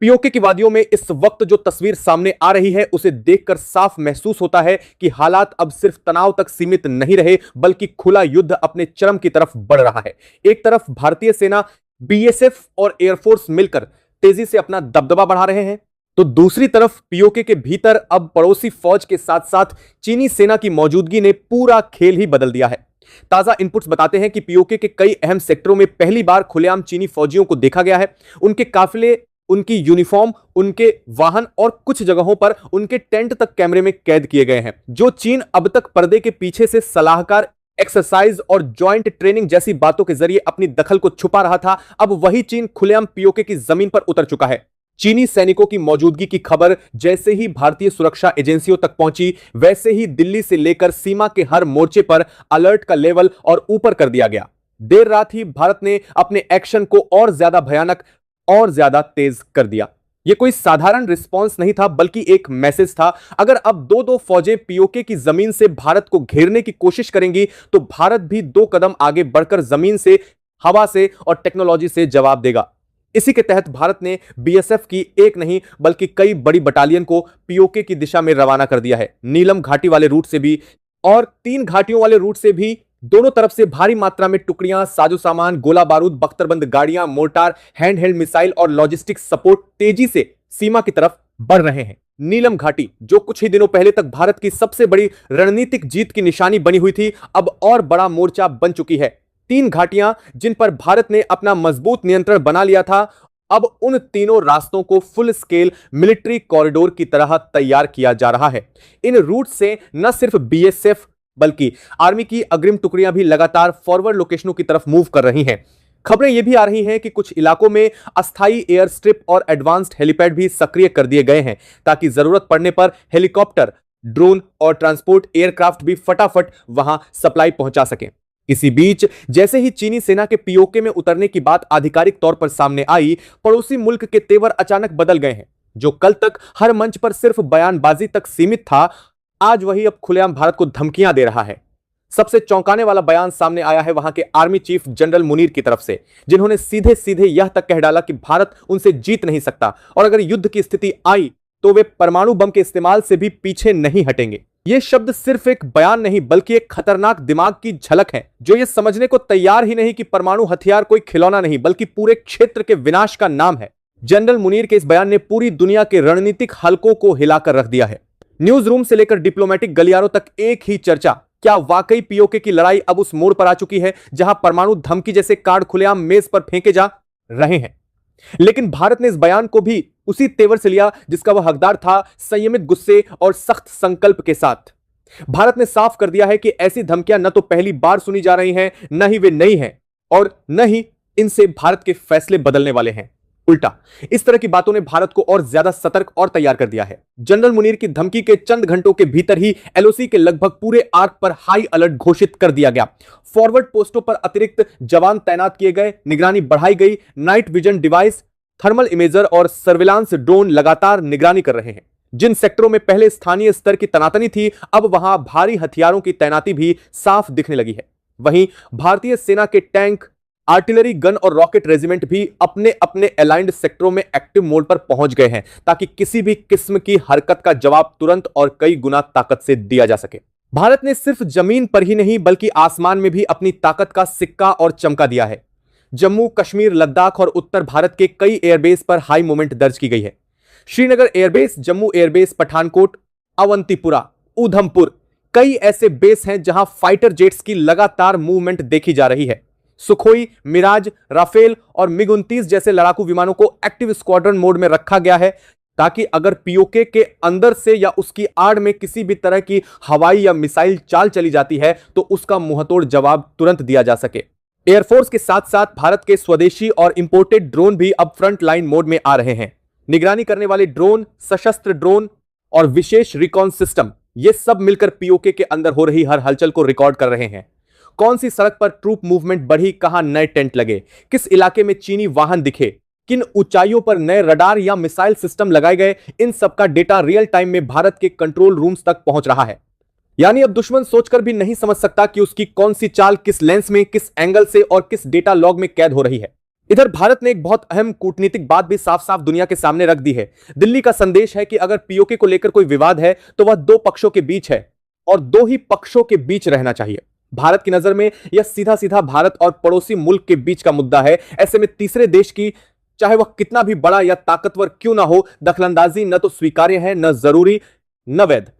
PoK की वादियों में इस वक्त जो तस्वीर सामने आ रही है उसे देखकर साफ महसूस होता है कि हालात अब सिर्फ तनाव तक सीमित नहीं रहे बल्कि खुला युद्ध अपने चरम की तरफ बढ़ रहा है। एक तरफ भारतीय सेना, बीएसएफ और एयरफोर्स मिलकर तेजी से अपना दबदबा बढ़ा रहे हैं, तो दूसरी तरफ पीओके के भीतर अब पड़ोसी फौज के साथ साथ चीनी सेना की मौजूदगी ने पूरा खेल ही बदल दिया है। ताजा इनपुट्स बताते हैं कि पीओके के कई अहम सेक्टरों में पहली बार खुलेआम चीनी फौजियों को देखा गया है। उनके काफिले, उनकी यूनिफॉर्म, उनके वाहन और कुछ जगहों पर उनके टेंट तक कैमरे में कैद किए गए हैं। जो चीन अब तक पर्दे के पीछे से सलाहकार, एक्सरसाइज और ज्वाइंट ट्रेनिंग जैसी बातों के जरिए अपनी दखल को छुपा रहा था, अब वही चीन खुलेआम पीओके की जमीन पर उतर चुका है। चीनी सैनिकों की मौजूदगी की खबर जैसे ही भारतीय सुरक्षा एजेंसियों तक पहुंची, वैसे ही दिल्ली से लेकर सीमा के हर मोर्चे पर अलर्ट का लेवल और ऊपर कर दिया गया। देर रात ही भारत ने अपने एक्शन को और ज्यादा भयानक और ज्यादा तेज कर दिया। यह कोई साधारण रिस्पांस नहीं था बल्कि एक मैसेज था। अगर अब दो फौजें पीओके की जमीन से भारत को घेरने की कोशिश करेंगी तो भारत भी 2 कदम आगे बढ़कर जमीन से, हवा से और टेक्नोलॉजी से जवाब देगा। इसी के तहत भारत ने बीएसएफ की एक नहीं बल्कि कई बड़ी बटालियन को पीओके की दिशा में रवाना कर दिया है। नीलम घाटी वाले रूट से भी और 3 घाटियों वाले रूट से भी दोनों तरफ से भारी मात्रा में टुकड़ियां, साजो सामान, गोला बारूद, बख्तरबंद गाड़ियां, मोर्टार, हैंडहेल्ड मिसाइल और लॉजिस्टिक सपोर्ट तेजी से सीमा की तरफ बढ़ रहे हैं। नीलम घाटी, जो कुछ ही दिनों पहले तक भारत की सबसे बड़ी रणनीतिक जीत की निशानी बनी हुई थी, अब और बड़ा मोर्चा बन चुकी है। 3 घाटियां जिन पर भारत ने अपना मजबूत नियंत्रण बना लिया था, अब उन तीनों रास्तों को फुल स्केल मिलिट्री कॉरिडोर की तरह तैयार किया जा रहा है। इन रूट से न सिर्फ बीएसएफ बल्कि आर्मी की अग्रिम टुकड़ियां भी लगातार फॉरवर्ड लोकेशनों की तरफ मूव कर रही हैं। खबरें यह भी आ रही हैं कि कुछ इलाकों में अस्थायी एयर स्ट्रिप और एडवांस्ड हेलीपैड भी सक्रिय कर दिए गए हैं ताकि जरूरत पड़ने पर हेलीकॉप्टर, ड्रोन और ट्रांसपोर्ट एयरक्राफ्ट भी फटाफट वहां सप्लाई पहुंचा सकें। इसी बीच जैसे ही चीनी सेना के पीओके में उतरने की बात आधिकारिक तौर पर सामने आई, पड़ोसी मुल्क के तेवर अचानक बदल गए हैं। जो कल तक हर मंच पर सिर्फ बयानबाजी तक सीमित था, आज वही अब खुलेआम भारत को धमकियां दे रहा है। सबसे चौंकाने वाला बयान सामने आया है वहां के आर्मी चीफ जनरल मुनीर की तरफ से, जिन्होंने सीधे सीधे यह तक कह डाला कि भारत उनसे जीत नहीं सकता और अगर युद्ध की स्थिति आई तो वे परमाणु बम के इस्तेमाल से भी पीछे नहीं हटेंगे। ये शब्द सिर्फ एक बयान नहीं बल्कि एक खतरनाक दिमाग की झलक है, जो ये समझने को तैयार ही नहीं कि परमाणु हथियार कोई खिलौना नहीं बल्कि पूरे क्षेत्र के विनाश का नाम है। जनरल मुनीर के इस बयान ने पूरी दुनिया के रणनीतिक हलकों को हिलाकर रख दिया है। न्यूज रूम से लेकर डिप्लोमेटिक गलियारों तक एक ही चर्चा, क्या वाकई पीओके की लड़ाई अब उस मोड़ पर आ चुकी है जहां परमाणु धमकी जैसे कार्ड खुलेआम मेज पर फेंके जा रहे हैं? लेकिन भारत ने इस बयान को भी उसी तेवर से लिया जिसका वह हकदार था, संयमित गुस्से और सख्त संकल्प के साथ। भारत ने साफ कर दिया है कि ऐसी धमकियां न तो पहली बार सुनी जा रही हैं, न ही वे नई हैं और न ही इनसे भारत के फैसले बदलने वाले हैं। उल्टा इस तरह की बातों ने भारत को और ज्यादा सतर्क और तैयार कर दिया है। जनरल मुनीर की धमकी के चंद घंटों के भीतर ही एलओसी के लगभग पूरे आर्क पर हाई अलर्ट घोषित कर दिया गया। फॉरवर्ड पोस्टों पर अतिरिक्त जवान तैनात किए गए, निगरानी बढ़ाई गई, night vision device, thermal imager और सर्विलांस ड्रोन लगातार निगरानी कर रहे हैं। जिन सेक्टरों में पहले स्थानीय स्तर की तैनाती थी, अब वहां भारी हथियारों की तैनाती भी साफ दिखने लगी है। वहीं भारतीय सेना के टैंक, आर्टिलरी, गन और रॉकेट रेजिमेंट भी अपने अपने अलाइंड सेक्टरों में एक्टिव मोड पर पहुंच गए हैं ताकि किसी भी किस्म की हरकत का जवाब तुरंत और कई गुना ताकत से दिया जा सके। भारत ने सिर्फ जमीन पर ही नहीं बल्कि आसमान में भी अपनी ताकत का सिक्का और चमका दिया है। जम्मू कश्मीर, लद्दाख और उत्तर भारत के कई एयरबेस पर हाई मोमेंट दर्ज की गई है। श्रीनगर एयरबेस, जम्मू एयरबेस, पठानकोट, अवंतीपुरा, उधमपुर, कई ऐसे बेस हैं जहां फाइटर जेट्स की लगातार मूवमेंट देखी जा रही है। सुखोई, मिराज, राफेल और मिग-29 जैसे लड़ाकू विमानों को एक्टिव स्क्वाड्रन मोड में रखा गया है ताकि अगर पीओके के अंदर से या उसकी आड़ में किसी भी तरह की हवाई या मिसाइल चाल चली जाती है तो उसका मुंहतोड़ जवाब तुरंत दिया जा सके। एयरफोर्स के साथ साथ भारत के स्वदेशी और इंपोर्टेड ड्रोन भी अब फ्रंट लाइन मोड में आ रहे हैं। निगरानी करने वाले ड्रोन, सशस्त्र ड्रोन और विशेष रिकॉन सिस्टम, ये सब मिलकर पीओके के अंदर हो रही हर हलचल को रिकॉर्ड कर रहे हैं। कौन सी सड़क पर ट्रूप मूवमेंट बढ़ी, कहां नए टेंट लगे, किस इलाके में चीनी वाहन दिखे, किन ऊंचाइयों पर नए रडार या मिसाइल सिस्टम लगाए गए, इन सब का डेटा रियल टाइम में भारत के कंट्रोल रूम्स तक पहुंच रहा है। यानी अब दुश्मन सोचकर भी नहीं समझ सकता कि उसकी कौन सी चाल किस लेंस में, किस एंगल से और किस डेटा लॉग में कैद हो रही है। इधर भारत ने एक बहुत अहम कूटनीतिक बात भी साफ साफ दुनिया के सामने रख दी है। दिल्ली का संदेश है कि अगर पीओके को लेकर कोई विवाद है तो वह दो पक्षों के बीच है और दो ही पक्षों के बीच रहना चाहिए। भारत की नजर में यह सीधा सीधा भारत और पड़ोसी मुल्क के बीच का मुद्दा है। ऐसे में तीसरे देश की, चाहे वह कितना भी बड़ा या ताकतवर क्यों ना हो, दखलंदाजी न तो स्वीकार्य है, न जरूरी, न वैध।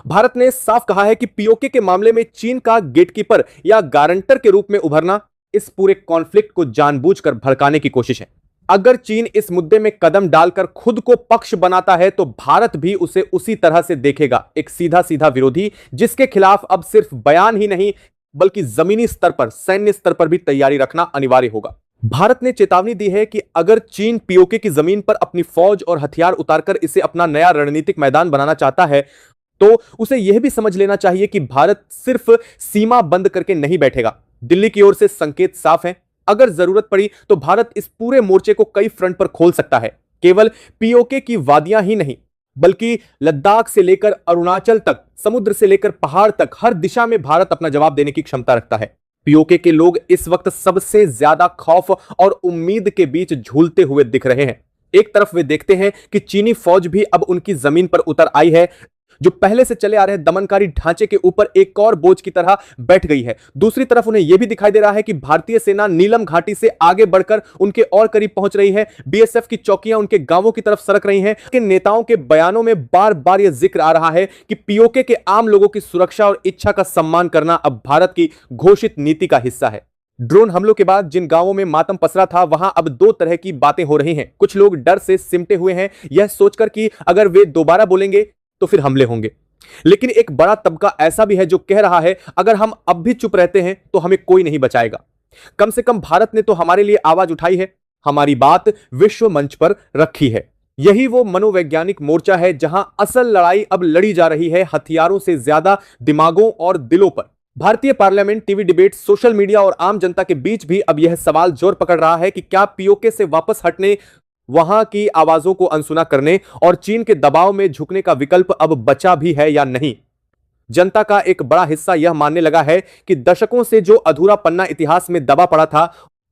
भारत ने साफ कहा है कि पीओके के मामले में चीन का गेटकीपर या गारंटर के रूप में उभरना इस पूरे कॉन्फ्लिक्ट को जानबूझकर भड़काने की कोशिश है। अगर चीन इस मुद्दे में कदम डालकर खुद को पक्ष बनाता है तो भारत भी उसे उसी तरह से देखेगा, एक सीधा सीधा विरोधी जिसके खिलाफ अब सिर्फ बयान ही नहीं बल्कि जमीनी स्तर पर, सैन्य स्तर पर भी तैयारी रखना अनिवार्य होगा। भारत ने चेतावनी दी है कि अगर चीन पीओके की जमीन पर अपनी फौज और हथियार उतारकर इसे अपना नया रणनीतिक मैदान बनाना चाहता है तो उसे यह भी समझ लेना चाहिए कि भारत सिर्फ सीमा बंद करके नहीं बैठेगा। दिल्ली की ओर से संकेत साफ हैं, अगर जरूरत पड़ी तो भारत इस पूरे मोर्चे को कई फ्रंट पर खोल सकता है। केवल पीओके की वादियां ही नहीं बल्कि लद्दाख से लेकर अरुणाचल तक, समुद्र से लेकर पहाड़ तक, हर दिशा में भारत अपना जवाब देने की क्षमता रखता है। पीओके के लोग इस वक्त सबसे ज्यादा खौफ और उम्मीद के बीच झूलते हुए दिख रहे हैं। एक तरफ वे देखते हैं कि चीनी फौज भी अब उनकी जमीन पर उतर आई है, जो पहले से चले आ रहे दमनकारी ढांचे के ऊपर एक और बोझ की तरह बैठ गई है। दूसरी तरफ उन्हें यह भी दिखाई दे रहा है कि भारतीय सेना नीलम घाटी से आगे बढ़कर उनके और करीब पहुंच रही है। बीएसएफ की चौकियां उनके गांवों की तरफ सरक रही हैं। कि नेताओं के बयानों में बार बार यह जिक्र आ रहा है कि पीओके के आम लोगों की सुरक्षा और इच्छा का सम्मान करना अब भारत की घोषित नीति का हिस्सा है। ड्रोन हमलों के बाद जिन गांवों में मातम पसरा था वहां अब दो तरह की बातें हो रही हैं। कुछ लोग डर से सिमटे हुए हैं, यह सोचकर कि अगर वे दोबारा बोलेंगे तो फिर हमले होंगे। लेकिन एक बड़ा तबका ऐसा भी है जो कह रहा है अगर हम अब भी चुप रहते हैं तो हमें कोई नहीं बचाएगा। कम से कम भारत ने तो हमारे लिए आवाज उठाई है, हमारी बात विश्व मंच पर रखी है। यही वो मनोवैज्ञानिक मोर्चा है जहां असल लड़ाई अब लड़ी जा रही है, हथियारों से ज्यादा दिमागों और दिलों पर। भारतीय parliament, TV debate, social media और आम जनता के बीच भी अब यह सवाल जोर पकड़ रहा है कि क्या पीओके से वापस हटने, वहां की आवाजों को अनसुना करने और चीन के दबाव में झुकने का विकल्प अब बचा भी है या नहीं। जनता का एक बड़ा हिस्सा यह मानने लगा है कि दशकों से जो अधूरा पन्ना इतिहास में दबा पड़ा था,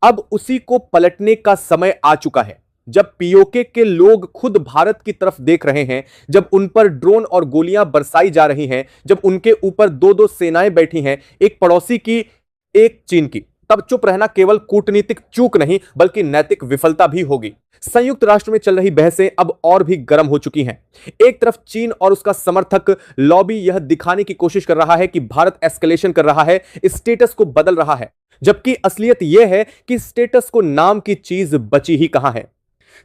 अब उसी को पलटने का समय आ चुका है। जब पीओके के लोग खुद भारत की तरफ देख रहे हैं, जब उन पर ड्रोन और गोलियां बरसाई जा रही हैं, जब उनके ऊपर दो दो सेनाएं बैठी हैं, एक पड़ोसी की, एक चीन की, तब चुप रहना केवल कूटनीतिक चूक नहीं बल्कि नैतिक विफलता भी होगी। संयुक्त राष्ट्र में चल रही बहसें अब और भी गर्म हो चुकी हैं। एक तरफ चीन और उसका समर्थक लॉबी यह दिखाने की कोशिश कर रहा है कि भारत एस्केलेशन कर रहा है, स्टेटस को बदल रहा है, जबकि असलियत यह है कि स्टेटस को नाम की चीज बची ही कहां है।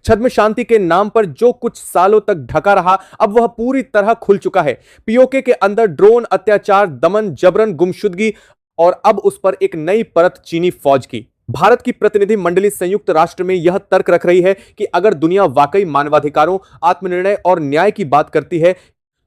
छद्म शांति के नाम पर जो कुछ सालों तक ढका रहा अब वह पूरी तरह खुल चुका है। पीओके के अंदर ड्रोन, अत्याचार, दमन, जबरन, गुमशुदगी और अब उस पर एक नई परत चीनी फौज की। भारत की प्रतिनिधि मंडली संयुक्त राष्ट्र में यह तर्क रख रही है कि अगर दुनिया वाकई मानवाधिकारों, आत्मनिर्णय और न्याय की बात करती है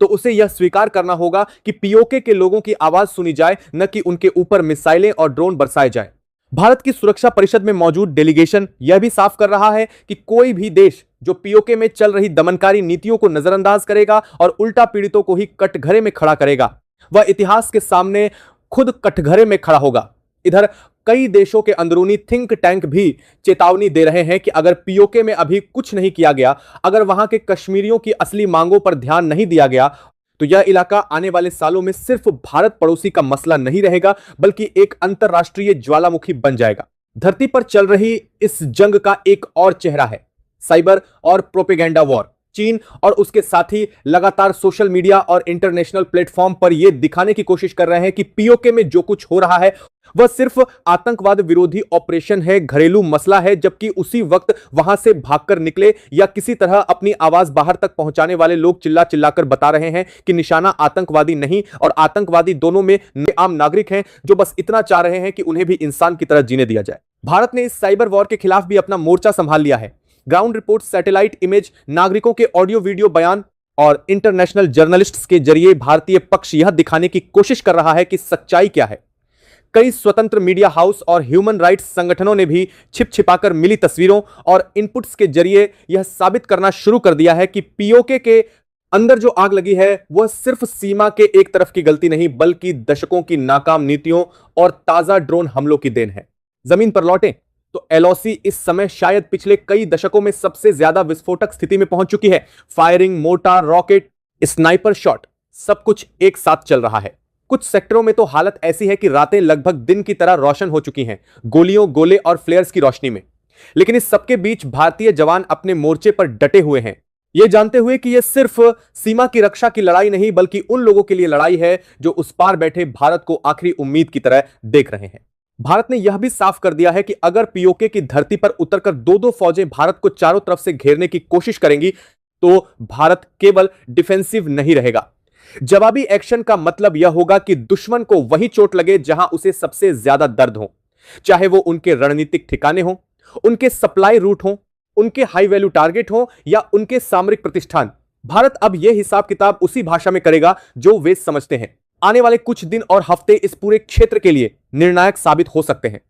तो उसे यह स्वीकार करना होगा कि पीओके के लोगों की आवाज सुनी जाए, न कि उनके ऊपर मिसाइलें और ड्रोन बरसाए जाए। भारत की सुरक्षा परिषद में मौजूद डेलीगेशन यह भी साफ कर रहा है कि कोई भी देश जो पीओके में चल रही दमनकारी नीतियों को नजरअंदाज करेगा और उल्टा पीड़ितों को ही कटघरे में खड़ा करेगा, वह इतिहास के सामने खुद कटघरे में खड़ा होगा। इधर कई देशों के अंदरूनी थिंक टैंक भी चेतावनी दे रहे हैं कि अगर पीओके में अभी कुछ नहीं किया गया, अगर वहां के कश्मीरियों की असली मांगों पर ध्यान नहीं दिया गया, तो यह इलाका आने वाले सालों में सिर्फ भारत पड़ोसी का मसला नहीं रहेगा बल्कि एक अंतरराष्ट्रीय ज्वालामुखी बन जाएगा। धरती पर चल रही इस जंग का एक और चेहरा है साइबर और प्रोपेगेंडा वॉर। चीन और उसके साथी लगातार सोशल मीडिया और इंटरनेशनल प्लेटफॉर्म पर यह दिखाने की कोशिश कर रहे हैं कि पीओके में जो कुछ हो रहा है वह सिर्फ आतंकवाद विरोधी ऑपरेशन है, घरेलू मसला है, जबकि उसी वक्त वहां से भागकर निकले या किसी तरह अपनी आवाज बाहर तक पहुंचाने वाले लोग चिल्ला चिल्लाकर बता रहे हैं कि निशाना आतंकवादी नहीं और आतंकवादी दोनों में आम नागरिक हैं जो बस इतना चाह रहे हैं कि उन्हें भी इंसान की तरह जीने दिया जाए। भारत ने इस साइबर वॉर के खिलाफ भी अपना मोर्चा संभाल लिया है। ग्राउंड रिपोर्ट, सैटेलाइट इमेज, नागरिकों के ऑडियो वीडियो बयान और इंटरनेशनल जर्नलिस्ट्स के जरिए भारतीय पक्ष यह दिखाने की कोशिश कर रहा है कि सच्चाई क्या है। कई स्वतंत्र मीडिया हाउस और ह्यूमन राइट्स संगठनों ने भी छिप छिपाकर मिली तस्वीरों और इनपुट्स के जरिए यह साबित करना शुरू कर दिया है कि पीओके के अंदर जो आग लगी है वह सिर्फ सीमा के एक तरफ की गलती नहीं बल्कि दशकों की नाकाम नीतियों और ताजा ड्रोन हमलों की देन है। जमीन पर लौटें, तो एलओसी इस समय शायद पिछले कई दशकों में सबसे ज्यादा विस्फोटक स्थिति में पहुंच चुकी है। Firing, mortar, rocket, sniper shot, सब कुछ एक साथ चल रहा है। कुछ सेक्टरों में तो हालत ऐसी है कि रातें लगभग दिन की तरह रोशन हो चुकी हैं, गोलियों, गोले और फ्लेयर्स की रोशनी में। लेकिन इस सबके बीच भारतीय जवान अपने मोर्चे पर डटे हुए हैं, यह जानते हुए कि यह सिर्फ सीमा की रक्षा की लड़ाई नहीं बल्कि उन लोगों के लिए लड़ाई है जो उस पार बैठे भारत को आखिरी उम्मीद की तरह देख रहे हैं। भारत ने यह भी साफ कर दिया है कि अगर पीओके की धरती पर उतरकर दो फौजें भारत को चारों तरफ से घेरने की कोशिश करेंगी तो भारत केवल डिफेंसिव नहीं रहेगा। जवाबी एक्शन का मतलब यह होगा कि दुश्मन को वही चोट लगे जहां उसे सबसे ज्यादा दर्द हो, चाहे वो उनके रणनीतिक ठिकाने हो, उनके सप्लाई रूट हो, उनके हाई वैल्यू टारगेट हो या उनके सामरिक प्रतिष्ठान। भारत अब यह हिसाब किताब उसी भाषा में करेगा जो वे समझते हैं। आने वाले कुछ दिन और हफ्ते इस पूरे क्षेत्र के लिए निर्णायक साबित हो सकते हैं।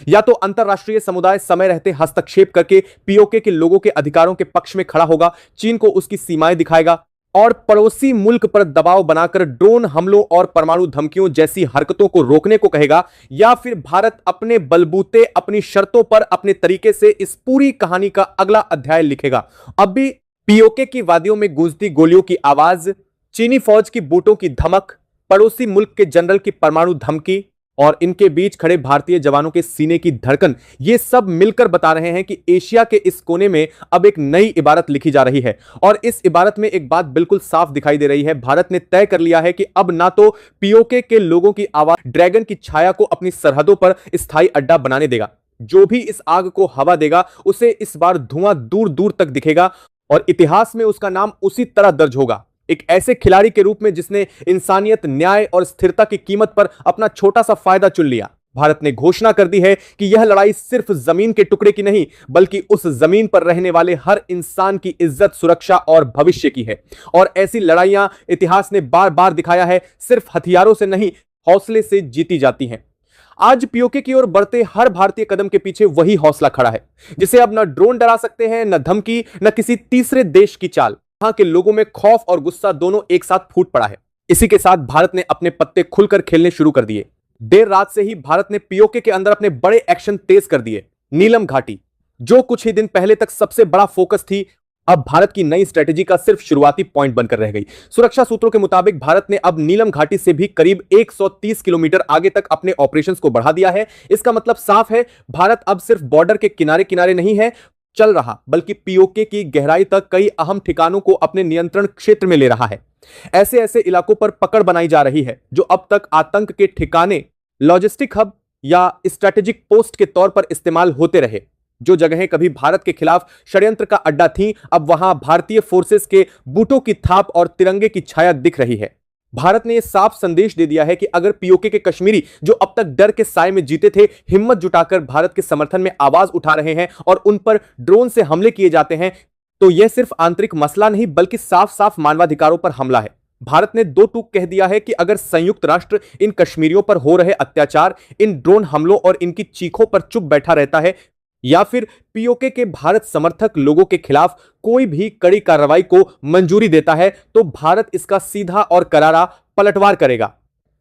या तो अंतरराष्ट्रीय समुदाय समय रहते हस्तक्षेप करके पीओके के लोगों के अधिकारों के पक्ष में खड़ा होगा, चीन को उसकी सीमाएं दिखाएगा और पड़ोसी मुल्क पर दबाव बनाकर ड्रोन हमलों और परमाणु धमकियों जैसी हरकतों को रोकने को कहेगा, या फिर भारत अपने बलबूते अपनी शर्तों पर अपने तरीके से इस पूरी कहानी का अगला अध्याय लिखेगा। अब भी पीओके की वादियों में गूंजती गोलियों की आवाज, चीनी फौज की बूटों की धमक, पड़ोसी मुल्क के जनरल की परमाणु धमकी और इनके बीच खड़े भारतीय जवानों के सीने की धड़कन, ये सब मिलकर बता रहे हैं कि एशिया के इस कोने में अब एक नई इबारत लिखी जा रही है। और इस इबारत में एक बात बिल्कुल साफ दिखाई दे रही है, भारत ने तय कर लिया है कि अब ना तो पीओके के लोगों की आवाज ड्रैगन की छाया को अपनी सरहदों पर स्थायी अड्डा बनाने देगा। जो भी इस आग को हवा देगा उसे इस बार धुआं दूर दूर तक दिखेगा और इतिहास में उसका नाम उसी तरह दर्ज होगा, एक ऐसे खिलाड़ी के रूप में जिसने इंसानियत, न्याय और स्थिरता की कीमत पर अपना छोटा सा फायदा चुन लिया। भारत ने घोषणा कर दी है कि यह लड़ाई सिर्फ जमीन के टुकड़े की नहीं बल्कि उस जमीन पर रहने वाले हर इंसान की इज्जत, सुरक्षा और भविष्य की है। और ऐसी लड़ाइयां इतिहास ने बार बार दिखाया है, सिर्फ हथियारों से नहीं, हौसले से जीती जाती हैं। आज पीओके की ओर बढ़ते हर भारतीय कदम के पीछे वही हौसला खड़ा है, जिसे अब न ड्रोन डरा सकते हैं, न धमकी, न किसी तीसरे देश की चाल। यहां के लोगों में खौफ और गुस्सा दोनों एक साथ फूट पड़ा है। इसी के साथ भारत ने अपने पत्ते खुलकर खेलने शुरू कर दिए। देर रात से ही भारत ने पीओके के अंदर अपने बड़े एक्शन तेज कर दिए। नीलम घाटी, जो कुछ ही दिन पहले तक सबसे बड़ा फोकस थी, अब भारत की नई स्ट्रेटेजी का सिर्फ शुरुआती पॉइंट बनकर रह गई। सुरक्षा सूत्रों के मुताबिक भारत ने अब नीलम घाटी से भी करीब 130 किलोमीटर आगे तक अपने ऑपरेशंस को बढ़ा दिया है। इसका मतलब साफ है, भारत अब सिर्फ बॉर्डर के किनारे किनारे नहीं है चल रहा, बल्कि पीओके की गहराई तक कई अहम ठिकानों को अपने नियंत्रण क्षेत्र में ले रहा है। ऐसे ऐसे इलाकों पर पकड़ बनाई जा रही है जो अब तक आतंक के ठिकाने, लॉजिस्टिक हब या स्ट्रेटेजिक पोस्ट के तौर पर इस्तेमाल होते रहे। जो जगहें कभी भारत के खिलाफ षड्यंत्र का अड्डा थीं, अब वहां भारतीय फोर्सेस के बूटों की थाप और तिरंगे की छाया दिख रही है। भारत ने यह साफ संदेश दे दिया है कि अगर पीओके के कश्मीरी, जो अब तक डर के साए में जीते थे, हिम्मत जुटाकर भारत के समर्थन में आवाज उठा रहे हैं और उन पर ड्रोन से हमले किए जाते हैं, तो यह सिर्फ आंतरिक मसला नहीं बल्कि साफ साफ मानवाधिकारों पर हमला है। भारत ने दो टूक कह दिया है कि अगर संयुक्त राष्ट्र इन कश्मीरियों पर हो रहे अत्याचार, इन ड्रोन हमलों और इनकी चीखों पर चुप बैठा रहता है, या फिर पीओके के भारत समर्थक लोगों के खिलाफ कोई भी कड़ी कार्रवाई को मंजूरी देता है, तो भारत इसका सीधा और करारा पलटवार करेगा।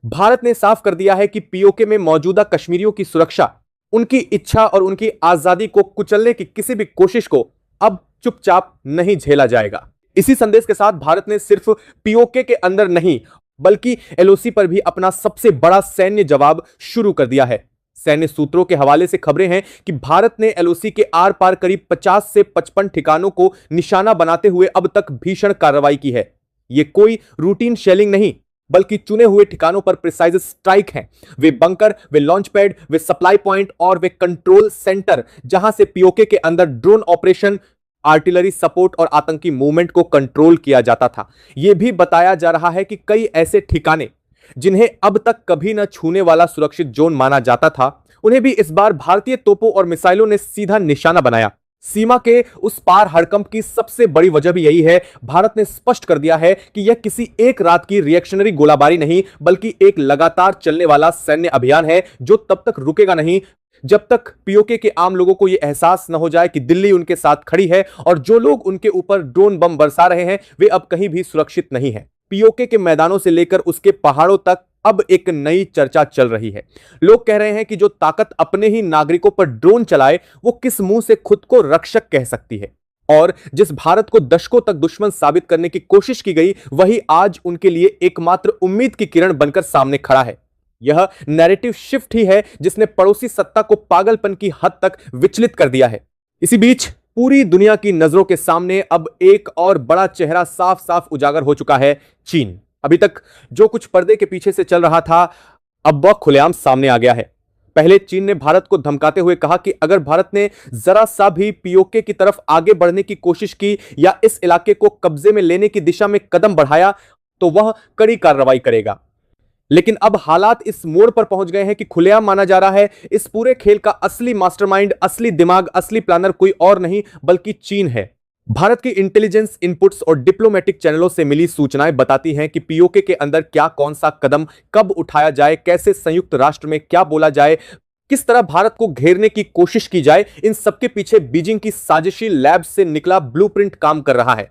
भारत ने साफ कर दिया है कि पीओके में मौजूदा कश्मीरियों की सुरक्षा, उनकी इच्छा और उनकी आजादी को कुचलने की किसी भी कोशिश को अब चुपचाप नहीं झेला जाएगा। इसी संदेश के साथ भारत ने सिर्फ पीओके के अंदर नहीं बल्कि एलओसी पर भी अपना सबसे बड़ा सैन्य जवाब शुरू कर दिया है। सैन्य सूत्रों के हवाले से खबरें हैं कि भारत ने एलओसी के आर पार करीब 50 से 55 ठिकानों को निशाना बनाते हुए अब तक भीषण कार्रवाई की है। यह कोई रूटीन शेलिंग नहीं बल्कि चुने हुए ठिकानों पर प्रिसाइज स्ट्राइक हैं। वे बंकर, वे लॉन्च पैड, वे सप्लाई पॉइंट और वे कंट्रोल सेंटर, जहां से पीओके के अंदर ड्रोन ऑपरेशन, आर्टिलरी सपोर्ट और आतंकी मूवमेंट को कंट्रोल किया जाता था। यह भी बताया जा रहा है कि कई ऐसे ठिकाने जिन्हें अब तक कभी न छूने वाला सुरक्षित जोन माना जाता था, उन्हें भी इस बार भारतीय तोपों और मिसाइलों ने सीधा निशाना बनाया। सीमा के उस पार हड़कंप की सबसे बड़ी वजह भी यही है। भारत ने स्पष्ट कर दिया है कि यह किसी एक रात की रिएक्शनरी गोलाबारी नहीं बल्कि एक लगातार चलने वाला सैन्य अभियान है जो तब तक रुकेगा नहीं जब तक पीओके के आम लोगों को यह एहसास न हो जाए कि दिल्ली उनके साथ खड़ी है और जो लोग उनके ऊपर ड्रोन बम बरसा रहे हैं वे अब कहीं भी सुरक्षित नहीं है। पीओके के मैदानों से लेकर उसके पहाड़ों तक अब एक नई चर्चा चल रही है। लोग कह रहे हैं कि जो ताकत अपने ही नागरिकों पर ड्रोन चलाए, वो किस मुंह से खुद को रक्षक कह सकती है। और जिस भारत को दशकों तक दुश्मन साबित करने की कोशिश की गई, वही आज उनके लिए एकमात्र उम्मीद की किरण बनकर सामने खड़ा है। यह नैरेटिव शिफ्ट ही है जिसने पड़ोसी सत्ता को पागलपन की हद तक विचलित कर दिया है। इसी बीच पूरी दुनिया की नजरों के सामने अब एक और बड़ा चेहरा साफ साफ उजागर हो चुका है, चीन। अभी तक जो कुछ पर्दे के पीछे से चल रहा था, अब वह खुलेआम सामने आ गया है। पहले चीन ने भारत को धमकाते हुए कहा कि अगर भारत ने जरा सा भी पीओके की तरफ आगे बढ़ने की कोशिश की या इस इलाके को कब्जे में लेने की दिशा में कदम बढ़ाया तो वह कड़ी कार्रवाई करेगा। लेकिन अब हालात इस मोड़ पर पहुंच गए हैं कि खुलेआम माना जा रहा है इस पूरे खेल का असली मास्टरमाइंड, असली दिमाग, असली प्लानर कोई और नहीं बल्कि चीन है। भारत की इंटेलिजेंस इनपुट्स और डिप्लोमेटिक चैनलों से मिली सूचनाएं बताती हैं कि पीओके के अंदर क्या कौन सा कदम कब उठाया जाए, कैसे संयुक्त राष्ट्र में क्या बोला जाए, किस तरह भारत को घेरने की कोशिश की जाए, इन सबके पीछे बीजिंग की साजिशी लैब से निकला ब्लूप्रिंट काम कर रहा है।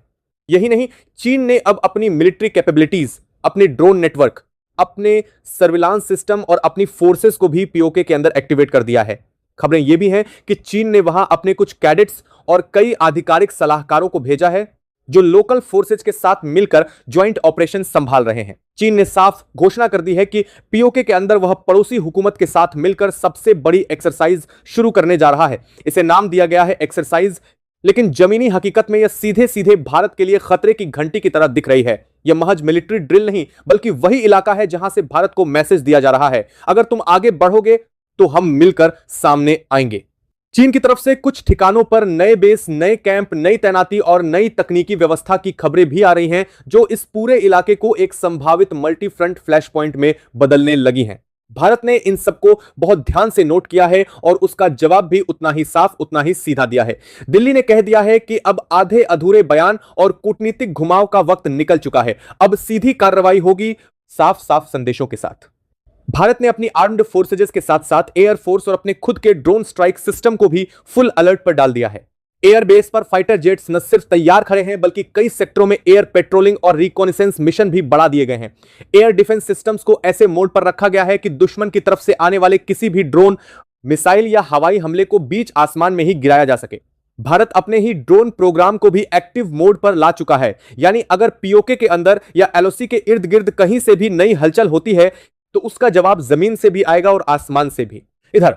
यही नहीं, चीन ने अब अपनी मिलिट्री कैपेबिलिटीज, अपनी ड्रोन नेटवर्क, अपने सर्विलांस सिस्टम और अपनी फोर्सेस को भी पीओके के अंदर एक्टिवेट कर दिया है। खबरें यह भी हैं कि चीन ने वहां अपने कुछ कैडेट्स और कई आधिकारिक सलाहकारों को भेजा है जो लोकल फोर्सेज के साथ मिलकर ज्वाइंट ऑपरेशन संभाल रहे हैं। चीन ने साफ घोषणा कर दी है कि पीओके के अंदर वह पड़ोसी हुकूमत के साथ मिलकर सबसे बड़ी एक्सरसाइज शुरू करने जा रहा है। इसे नाम दिया गया है एक्सरसाइज, लेकिन जमीनी हकीकत में यह सीधे सीधे भारत के लिए खतरे की घंटी की तरह दिख रही है। यह महज मिलिट्री ड्रिल नहीं बल्कि वही इलाका है जहां से भारत को मैसेज दिया जा रहा है, अगर तुम आगे बढ़ोगे तो हम मिलकर सामने आएंगे। चीन की तरफ से कुछ ठिकानों पर नए बेस, नए कैंप, नई तैनाती और नई तकनीकी व्यवस्था की खबरें भी आ रही हैं जो इस पूरे इलाके को एक संभावित मल्टी फ्रंट फ्लैश पॉइंट में बदलने लगी हैं। भारत ने इन सबको बहुत ध्यान से नोट किया है और उसका जवाब भी उतना ही साफ, उतना ही सीधा दिया है। दिल्ली ने कह दिया है कि अब आधे अधूरे बयान और कूटनीतिक घुमाव का वक्त निकल चुका है, अब सीधी कार्रवाई होगी साफ साफ संदेशों के साथ। भारत ने अपनी आर्म्ड फोर्सेज के साथ साथ एयर फोर्स और अपने खुद के ड्रोन स्ट्राइक सिस्टम को भी फुल अलर्ट पर डाल दिया है। एयर बेस पर फाइटर जेट्स न सिर्फ तैयार खड़े हैं बल्कि कई सेक्टरों में एयर पेट्रोलिंग और रिकॉनिसेंस मिशन भी बढ़ा दिए गए हैं। एयर डिफेंस सिस्टम्स को ऐसे मोड पर रखा गया है कि दुश्मन की तरफ से आने वाले किसी भी ड्रोन, मिसाइल या हवाई हमले को बीच आसमान में ही गिराया जा सके। भारत अपने ही ड्रोन प्रोग्राम को भी एक्टिव मोड पर ला चुका है, यानी अगर पीओके के अंदर या एलओसी के इर्द गिर्द कहीं से भी नई हलचल होती है तो उसका जवाब जमीन से भी आएगा और आसमान से भी। इधर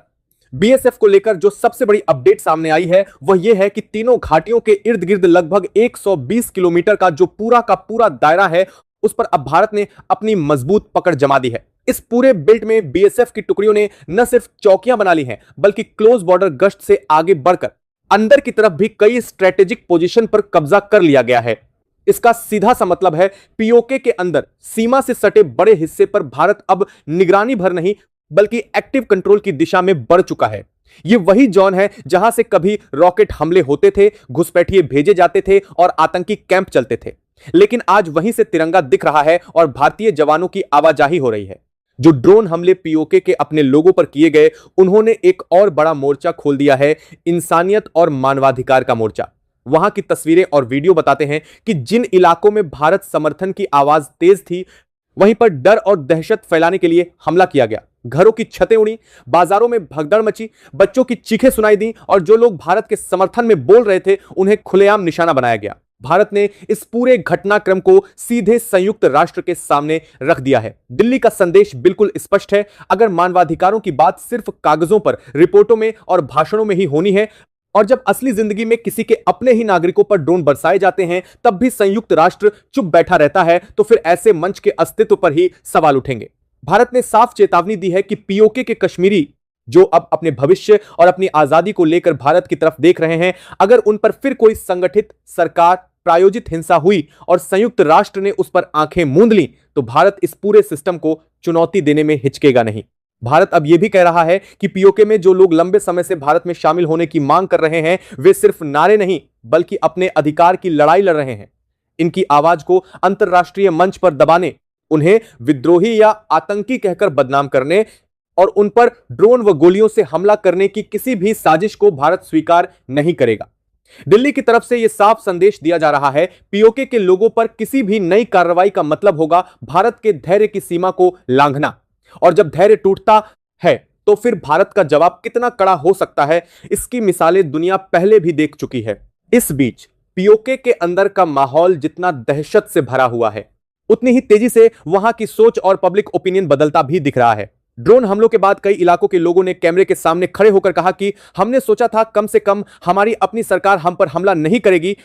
बीएसएफ को लेकर जो सबसे बड़ी अपडेट सामने आई है वह यह है कि तीनों घाटियों के इर्द गिर्द लगभग 120 किलोमीटर का जो पूरा का पूरा दायरा है उस पर अब भारत ने अपनी मजबूत पकड़ जमा दी है। इस पूरे बेल्ट में बीएसएफ की टुकड़ियों ने न सिर्फ चौकियां बना ली हैं बल्कि क्लोज बॉर्डर गश्त से आगे बढ़कर अंदर की तरफ भी कई स्ट्रेटेजिक पोजीशन पर कब्जा कर लिया गया है। इसका सीधा सा मतलब है पीओके के अंदर सीमा से सटे बड़े हिस्से पर भारत अब निगरानी भर नहीं बल्कि एक्टिव कंट्रोल की दिशा में बढ़ चुका है। यह वही जोन है जहां से कभी रॉकेट हमले होते थे, घुसपैठिए भेजे जाते थे और आतंकी कैंप चलते थे, लेकिन आज वहीं से तिरंगा दिख रहा है और भारतीय जवानों की आवाजाही हो रही है। जो ड्रोन हमले पीओके के अपने लोगों पर किए गए, उन्होंने एक और बड़ा मोर्चा खोल दिया है, इंसानियत और मानवाधिकार का मोर्चा। वहां की तस्वीरें और वीडियो बताते हैं कि जिन इलाकों में भारत समर्थन की आवाज तेज थी, वहीं पर डर और दहशत फैलाने के लिए हमला किया गया। घरों की छतें उड़ी, बाजारों में भगदड़ मची, बच्चों की चीखें सुनाई दी और जो लोग भारत के समर्थन में बोल रहे थे उन्हें खुलेआम निशाना बनाया गया। भारत ने इस पूरे घटनाक्रम को सीधे संयुक्त राष्ट्र के सामने रख दिया है। दिल्ली का संदेश बिल्कुल स्पष्ट है, अगर मानवाधिकारों की बात सिर्फ कागजों पर, रिपोर्टों में और भाषणों में ही होनी है और जब असली जिंदगी में किसी के अपने ही नागरिकों पर ड्रोन बरसाए जाते हैं तब भी संयुक्त राष्ट्र चुप बैठा रहता है, तो फिर ऐसे मंच के अस्तित्व पर ही सवाल उठेंगे। भारत ने साफ चेतावनी दी है कि पीओके के कश्मीरी जो अब अपने भविष्य और अपनी आजादी को लेकर भारत की तरफ देख रहे हैं, अगर उन पर फिर कोई संगठित सरकार प्रायोजित हिंसा हुई और संयुक्त राष्ट्र ने उस पर आंखें मूंद ली तो भारत इस पूरे सिस्टम को चुनौती देने में हिचकेगा नहीं। भारत अब यह भी कह रहा है कि पीओके में जो लोग लंबे समय से भारत में शामिल होने की मांग कर रहे हैं वे सिर्फ नारे नहीं बल्कि अपने अधिकार की लड़ाई लड़ रहे हैं। इनकी आवाज को अंतरराष्ट्रीय मंच पर दबाने, उन्हें विद्रोही या आतंकी कहकर बदनाम करने और उन पर ड्रोन व गोलियों से हमला करने की किसी भी साजिश को भारत स्वीकार नहीं करेगा। दिल्ली की तरफ से यह साफ संदेश दिया जा रहा है, पीओके के लोगों पर किसी भी नई कार्रवाई का मतलब होगा भारत के धैर्य की सीमा को लांघना। और जब धैर्य टूटता है तो फिर भारत का जवाब कितना कड़ा हो सकता है, इसकी मिसालें दुनिया पहले भी देख चुकी है। इस बीच पीओके के अंदर का माहौल जितना दहशत से भरा हुआ है, उतनी ही तेजी से वहां की सोच और पब्लिक ओपिनियन बदलता भी दिख रहा है। ड्रोन हमलों के बाद कई इलाकों के लोगों ने कैमरे के सामने खड़े होकर कहा कि हमने सोचा था कम से कम हमारी अपनी सरकार हम पर हमला नहीं करेगी,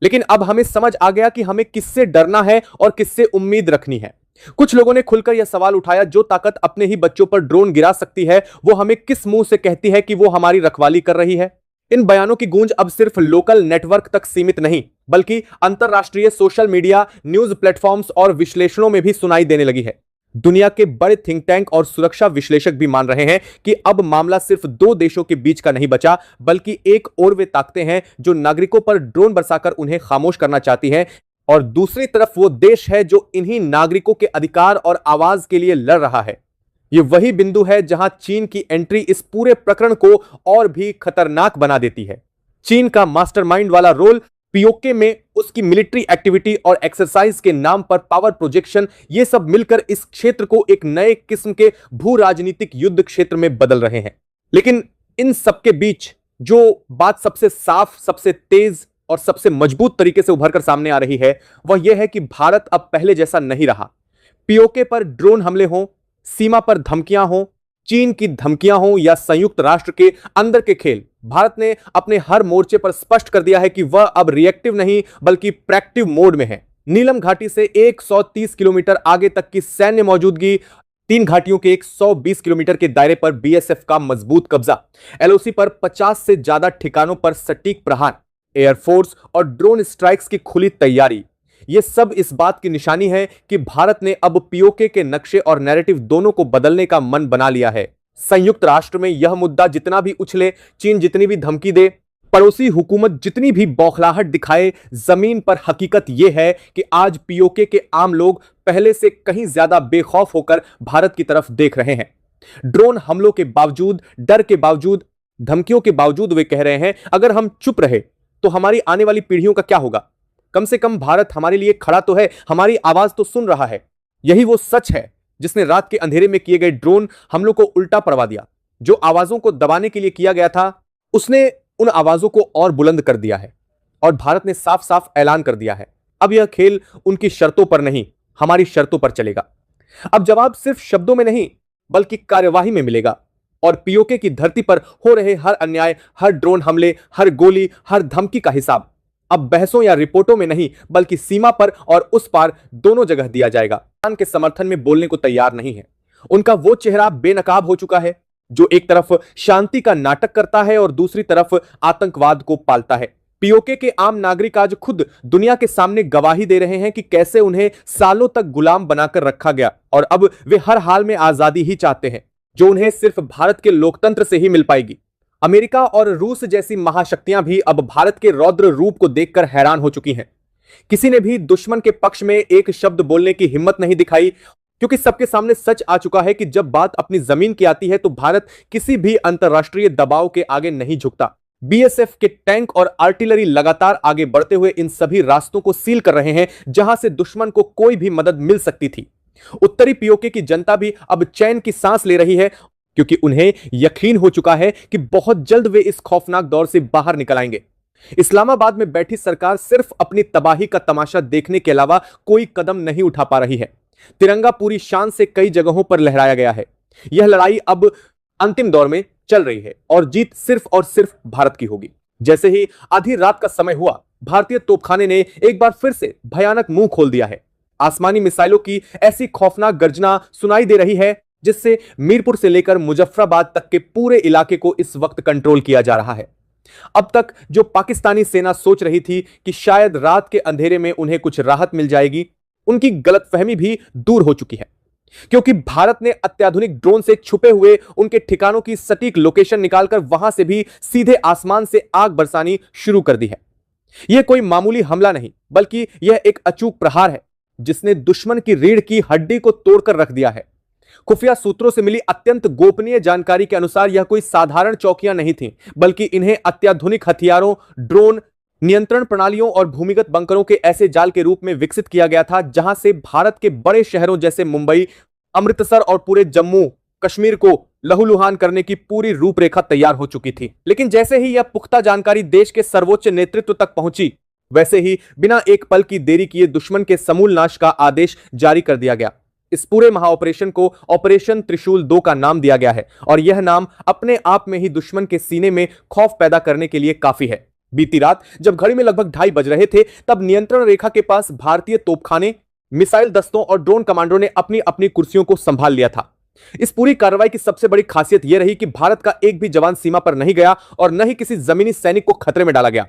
लेकिन अब हमें समझ आ गया कि हमें किससे डरना है और किससे उम्मीद रखनी है। कुछ लोगों ने खुलकर यह सवाल उठाया, जो ताकत अपने ही बच्चों पर ड्रोन गिरा सकती है, वो हमें किस मुंह से कहती है कि वो हमारी रखवाली कर रही है। इन बयानों की गूंज अब सिर्फ लोकल नेटवर्क तक सीमित नहीं, बल्कि अंतरराष्ट्रीय सोशल मीडिया, न्यूज प्लेटफॉर्म्स और विश्लेषणों में भी सुनाई देने लगी है। दुनिया के बड़े थिंक टैंक और सुरक्षा विश्लेषक भी मान रहे हैं कि अब मामला सिर्फ दो देशों के बीच का नहीं बचा, बल्कि एक और वे ताकतें हैं जो नागरिकों पर ड्रोन बरसाकर उन्हें खामोश करना चाहती हैं, और दूसरी तरफ वो देश है जो इन्हीं नागरिकों के अधिकार और आवाज के लिए लड़ रहा है। यह वही बिंदु है जहां चीन की एंट्री इस पूरे प्रकरण को और भी खतरनाक बना देती है। चीन का मास्टरमाइंड वाला रोल, पीओके में उसकी मिलिट्री एक्टिविटी और एक्सरसाइज के नाम पर पावर प्रोजेक्शन, ये सब मिलकर इस क्षेत्र को एक नए किस्म के भू राजनीतिक युद्ध क्षेत्र में बदल रहे हैं। लेकिन इन सबके बीच जो बात सबसे साफ, सबसे तेज और सबसे मजबूत तरीके से उभरकर सामने आ रही है, वह यह है कि भारत अब पहले जैसा नहीं रहा। पीओके पर ड्रोन हमले हों, सीमा पर धमकियां हों, चीन की धमकियां हों या संयुक्त राष्ट्र के अंदर के खेल, भारत ने अपने हर मोर्चे पर स्पष्ट कर दिया है कि वह अब रिएक्टिव नहीं बल्कि प्रोएक्टिव मोड में है। नीलम घाटी से 130 किलोमीटर आगे तक की सैन्य मौजूदगी, 3 घाटियों के 120 किलोमीटर के दायरे पर बीएसएफ का मजबूत कब्जा, एलओसी पर 50 से ज्यादा ठिकानों पर सटीक प्रहार, एयरफोर्स और ड्रोन स्ट्राइक्स की खुली तैयारी, यह सब इस बात की निशानी है कि भारत ने अब पीओके के नक्शे और नैरेटिव दोनों को बदलने का मन बना लिया है। संयुक्त राष्ट्र में यह मुद्दा जितना भी उछले, चीन जितनी भी धमकी दे, पड़ोसी हुकूमत जितनी भी बौखलाहट दिखाए, जमीन पर हकीकत यह है कि आज पीओके के आम लोग पहले से कहीं ज्यादा बेखौफ होकर भारत की तरफ देख रहे हैं। ड्रोन हमलों के बावजूद, डर के बावजूद, धमकियों के बावजूद वे कह रहे हैं, अगर हम चुप रहे तो हमारी आने वाली पीढ़ियों का क्या होगा। कम से कम भारत हमारे लिए खड़ा तो है, हमारी आवाज तो सुन रहा है। यही वो सच है जिसने रात के अंधेरे में किए गए ड्रोन हमलों को उल्टा पड़वा दिया। जो आवाजों को दबाने के लिए किया गया था, उसने उन आवाजों को और बुलंद कर दिया है। और भारत ने साफ साफ ऐलान कर दिया है, अब यह खेल उनकी शर्तों पर नहीं, हमारी शर्तों पर चलेगा। अब जवाब सिर्फ शब्दों में नहीं बल्कि कार्यवाही में मिलेगा। और पीओके की धरती पर हो रहे हर अन्याय, हर ड्रोन हमले, हर गोली, हर धमकी का हिसाब अब बहसों या रिपोर्टों में नहीं बल्कि सीमा पर और उस पार दोनों जगह दिया जाएगा। पाकिस्तान के समर्थन में बोलने को तैयार नहीं है। उनका वो चेहरा बेनकाब हो चुका है जो एक तरफ शांति का नाटक करता है और दूसरी तरफ आतंकवाद को पालता है। पीओके के आम नागरिक आज खुद दुनिया के सामने गवाही दे रहे हैं कि कैसे उन्हें सालों तक गुलाम बनाकर रखा गया और अब वे हर हाल में आजादी ही चाहते हैं, जो उन्हें सिर्फ भारत के लोकतंत्र से ही मिल पाएगी। अमेरिका और रूस जैसी महाशक्तियां भी अब भारत के रौद्र रूप को देखकर हैरान हो चुकी हैं। किसी ने भी दुश्मन के पक्ष में एक शब्द बोलने की हिम्मत नहीं दिखाई, क्योंकि सबके सामने सच आ चुका है कि जब बात अपनी जमीन की आती है तो भारत किसी भी अंतरराष्ट्रीय दबाव के आगे नहीं झुकता। बीएसएफ के टैंक और आर्टिलरी लगातार आगे बढ़ते हुए इन सभी रास्तों को सील कर रहे हैं जहां से दुश्मन को कोई भी मदद मिल सकती थी। उत्तरी पीओके की जनता भी अब चैन की सांस ले रही है, क्योंकि उन्हें यकीन हो चुका है कि बहुत जल्द वे इस खौफनाक दौर से बाहर निकल आएंगे। इस्लामाबाद में बैठी सरकार सिर्फ अपनी तबाही का तमाशा देखने के अलावा कोई कदम नहीं उठा पा रही है। तिरंगा पूरी शान से कई जगहों पर लहराया गया है। यह लड़ाई अब अंतिम दौर में चल रही है और जीत सिर्फ और सिर्फ भारत की होगी। जैसे ही आधी रात का समय हुआ, भारतीय तोपखाने ने एक बार फिर से भयानक मुंह खोल दिया है। आसमानी मिसाइलों की ऐसी खौफनाक गर्जना सुनाई दे रही है जिससे मीरपुर से लेकर मुजफ्फराबाद तक के पूरे इलाके को इस वक्त कंट्रोल किया जा रहा है। अब तक जो पाकिस्तानी सेना सोच रही थी कि शायद रात के अंधेरे में उन्हें कुछ राहत मिल जाएगी, उनकी गलतफहमी भी दूर हो चुकी है, क्योंकि भारत ने अत्याधुनिक ड्रोन से छुपे हुए उनके ठिकानों की सटीक लोकेशन निकालकर वहां से भी सीधे आसमान से आग बरसानी शुरू कर दी है। यह कोई मामूली हमला नहीं बल्कि यह एक अचूक प्रहार है जिसने दुश्मन की रीढ़ की हड्डी को तोड़कर रख दिया है। खुफिया सूत्रों से मिली अत्यंत गोपनीय जानकारी के अनुसार यह कोई साधारण चौकियां नहीं थीं, बल्कि इन्हें अत्याधुनिक हथियारों, ड्रोन, नियंत्रण प्रणालियों और भूमिगत बंकरों के ऐसे जाल के रूप में विकसित किया गया था जहां से भारत के बड़े शहरों जैसे मुंबई, अमृतसर और पूरे जम्मू कश्मीर को लहूलुहान करने की पूरी रूपरेखा तैयार हो चुकी थी। लेकिन जैसे ही यह पुख्ता जानकारी देश के सर्वोच्च नेतृत्व तक पहुंची, वैसे ही बिना एक पल की देरी किए दुश्मन के समूल नाश का आदेश जारी कर दिया गया। इस पूरे महाऑपरेशन को ऑपरेशन त्रिशूल 2 का नाम दिया गया है और यह नाम अपने आप में ही दुश्मन के सीने में खौफ पैदा करने के लिए काफी है। बीती रात जब घड़ी में लगभग 2:30 बज रहे थे, तब नियंत्रण रेखा के पास भारतीय तोपखाने, मिसाइल दस्तों और ड्रोन कमांडरों ने अपनी अपनी कुर्सियों को संभाल लिया था। इस पूरी कार्रवाई की सबसे बड़ी खासियत यह रही कि भारत का एक भी जवान सीमा पर नहीं गया और न ही किसी जमीनी सैनिक को खतरे में डाला गया,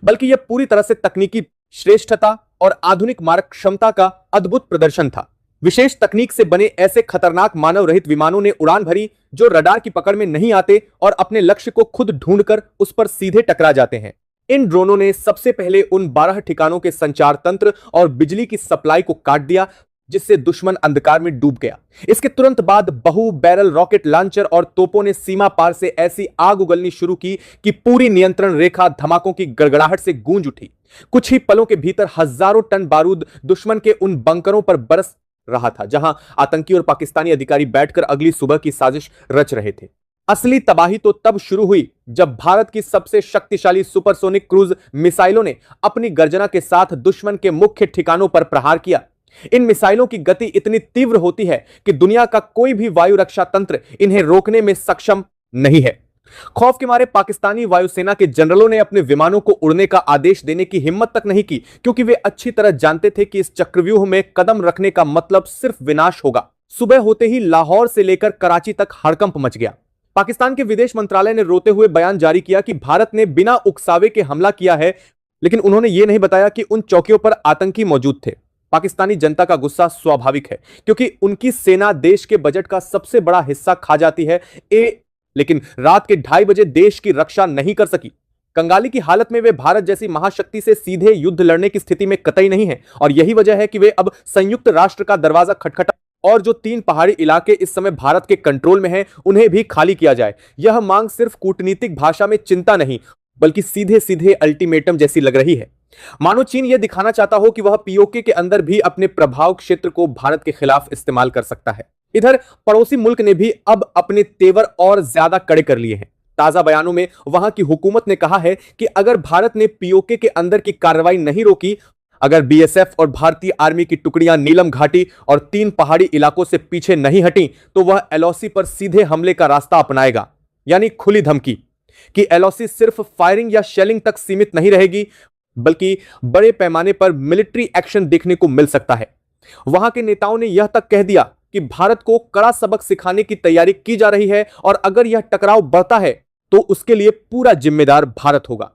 बल्कि यह पूरी तरह से तकनीकी श्रेष्ठता और आधुनिक मारक क्षमता का अद्भुत प्रदर्शन था। विशेष तकनीक से बने ऐसे खतरनाक मानव रहित विमानों ने उड़ान भरी जो रडार की पकड़ में नहीं आते और अपने लक्ष्य को खुद ढूंढकर उस पर सीधे टकरा जाते हैं। इन ड्रोनों ने सबसे पहले उन 12 ठिकानों के संचार तंत्र और बिजली की सप्लाई को काट दिया, जिससे दुश्मन अंधकार में डूब गया। इसके तुरंत बाद बहु बैरल रॉकेट लॉन्चर और तोपों ने सीमा पार से ऐसी आग उगलनी शुरू की कि पूरी नियंत्रण रेखा धमाकों की गड़गड़ाहट से गूंज उठी। कुछ ही पलों के भीतर हजारों टन बारूद दुश्मन के उन बंकरों पर बरस रहा था जहां आतंकी और पाकिस्तानी अधिकारी बैठकर अगली सुबह की साजिश रच रहे थे। असली तबाही तो तब शुरू हुई जब भारत की सबसे शक्तिशाली सुपरसोनिक क्रूज मिसाइलों ने अपनी गर्जना के साथ दुश्मन के मुख्य ठिकानों पर प्रहार किया। इन मिसाइलों की गति इतनी तीव्र होती है कि दुनिया का कोई भी वायु रक्षा तंत्र इन्हें रोकने में सक्षम नहीं है। खौफ के मारे पाकिस्तानी वायुसेना के जनरलों ने अपने विमानों को उड़ने का आदेश देने की हिम्मत तक नहीं की, क्योंकि वे अच्छी तरह जानते थे कि इस चक्रव्यूह में कदम रखने का मतलब सिर्फ विनाश होगा। सुबह होते ही लाहौर से लेकर कराची तक हड़कंप मच गया। पाकिस्तान के विदेश मंत्रालय ने रोते हुए बयान जारी किया कि भारत ने बिना उकसावे के हमला किया है, लेकिन उन्होंने यह नहीं बताया कि उन चौकियों पर आतंकी मौजूद थे। पाकिस्तानी जनता का गुस्सा स्वाभाविक है, क्योंकि उनकी सेना देश के बजट का सबसे बड़ा हिस्सा खा जाती है, लेकिन रात के 2:30 बजे देश की रक्षा नहीं कर सकी। कंगाली की हालत में वे भारत जैसी महाशक्ति से सीधे युद्ध लड़ने की स्थिति में कतई नहीं है और यही वजह है कि वे अब संयुक्त राष्ट्र का दरवाजा खटखटा और जो 3 पहाड़ी इलाके इस समय भारत के कंट्रोल में हैं, उन्हें भी खाली किया जाए। यह मांग सिर्फ कूटनीतिक भाषा में चिंता नहीं, बल्कि सीधे सीधे अल्टीमेटम जैसी लग रही है। मानो चीन यह दिखाना चाहता हो कि वह पीओके के अंदर भी अपने प्रभाव क्षेत्र को भारत के खिलाफ इस्तेमाल कर सकता है। इधर पड़ोसी मुल्क ने भी अब अपने तेवर और ज्यादा कड़े कर लिए हैं। ताजा बयानों में वहां की हुकूमत ने कहा है कि अगर भारत ने पीओके के अंदर की कार्रवाई नहीं रोकी, अगर बीएसएफ और भारतीय आर्मी की टुकड़ियां नीलम घाटी और 3 पहाड़ी इलाकों से पीछे नहीं हटी, तो वह एलओसी पर सीधे हमले का रास्ता अपनाएगा। यानी खुली धमकी कि एलओसी सिर्फ फायरिंग या शेलिंग तक सीमित नहीं रहेगी, बल्कि बड़े पैमाने पर मिलिट्री एक्शन देखने को मिल सकता है। वहां के नेताओं ने यह तक कह दिया कि भारत को कड़ा सबक सिखाने की तैयारी की जा रही है और अगर यह टकराव बढ़ता है तो उसके लिए पूरा जिम्मेदार भारत होगा।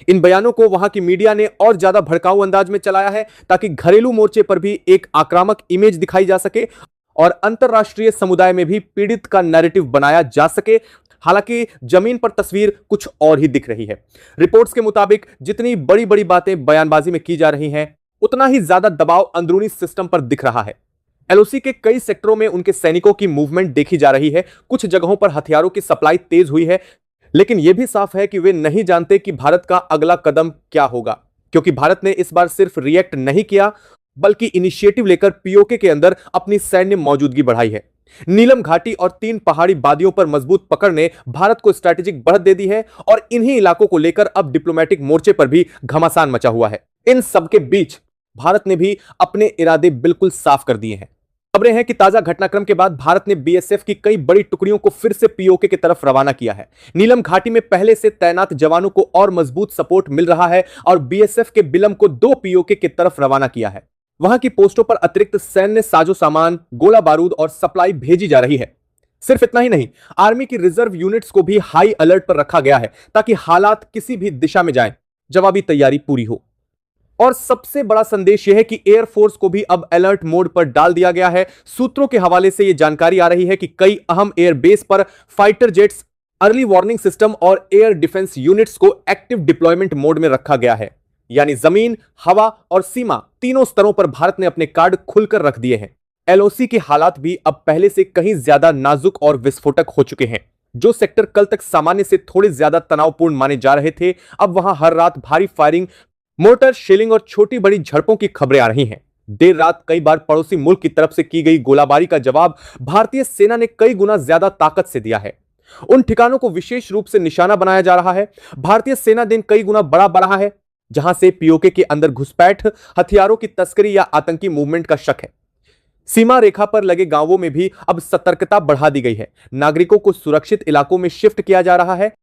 इन बयानों को वहां की मीडिया ने और ज्यादा भड़काऊ अंदाज में चलाया है ताकि घरेलू मोर्चे पर भी एक आक्रामक इमेज दिखाई जा सके और अंतरराष्ट्रीय समुदाय में भी पीड़ित का नैरेटिव बनाया जा सके। हालांकि जमीन पर तस्वीर कुछ और ही दिख रही है। रिपोर्ट्स के मुताबिक जितनी बड़ी बड़ी बातें बयानबाजी में की जा रही हैं, उतना ही ज्यादा दबाव अंदरूनी सिस्टम पर दिख रहा है। एलओसी के कई सेक्टरों में उनके सैनिकों की मूवमेंट देखी जा रही है। कुछ जगहों पर हथियारों की सप्लाई तेज हुई है, लेकिन यह भी साफ है कि वे नहीं जानते कि भारत का अगला कदम क्या होगा, क्योंकि भारत ने इस बार सिर्फ रिएक्ट नहीं किया, बल्कि इनिशिएटिव लेकर पीओके के अंदर अपनी सैन्य मौजूदगी बढ़ाई है। नीलम घाटी और 3 पहाड़ी वादियों पर मजबूत पकड़ ने भारत को स्ट्रैटेजिक बढ़त दे दी है और इन्हीं इलाकों को लेकर अब डिप्लोमेटिक मोर्चे पर भी घमासान मचा हुआ है। इन सबके बीच भारत ने भी अपने इरादे बिल्कुल साफ कर दिए हैं। खबरें हैं कि ताजा घटनाक्रम के बाद भारत ने बीएसएफ की कई बड़ी टुकड़ियों को फिर से पीओके की तरफ रवाना किया है। नीलम घाटी में पहले से तैनात जवानों को और मजबूत सपोर्ट मिल रहा है और बीएसएफ के बिलम को 2 पीओके की तरफ रवाना किया है। वहां की पोस्टों पर अतिरिक्त सैन्य साजो सामान, गोला बारूद और सप्लाई भेजी जा रही है। सिर्फ इतना ही नहीं, आर्मी की रिजर्व यूनिट्स को भी हाई अलर्ट पर रखा गया है ताकि हालात किसी भी दिशा में जाएं, जवाबी तैयारी पूरी हो। और सबसे बड़ा संदेश यह है कि एयरफोर्स को भी अब अलर्ट मोड पर डाल दिया गया है। सूत्रों के हवाले से यह जानकारी आ रही है कि कई अहम एयरबेस पर fighter jets, early warning system और एयर डिफेंस यूनिट्स को एक्टिव डिप्लॉयमेंट मोड में रखा गया है। यानी जमीन, हवा और सीमा तीनों स्तरों पर भारत ने अपने कार्ड खुलकर रख दिए हैं। एलओसी के हालात भी अब पहले से कहीं ज्यादा नाजुक और विस्फोटक हो चुके हैं। जो सेक्टर कल तक सामान्य से थोड़े ज्यादा तनावपूर्ण माने जा रहे थे, अब वहां हर रात भारी फायरिंग, मोर्टार शेलिंग और छोटी बड़ी झड़पों की खबरें आ रही हैं। देर रात कई बार पड़ोसी मुल्क की तरफ से की गई गोलाबारी का जवाब भारतीय सेना ने कई गुना ज्यादा ताकत से दिया है। उन ठिकानों को विशेष रूप से निशाना बनाया जा रहा है। भारतीय सेना दिन कई गुना बड़ा रहा है, जहां से पीओके के अंदर घुसपैठ, हथियारों की तस्करी या आतंकी मूवमेंट का शक है। सीमा रेखा पर लगे गांवों में भी अब सतर्कता बढ़ा दी गई है। नागरिकों को सुरक्षित इलाकों में शिफ्ट किया जा रहा है।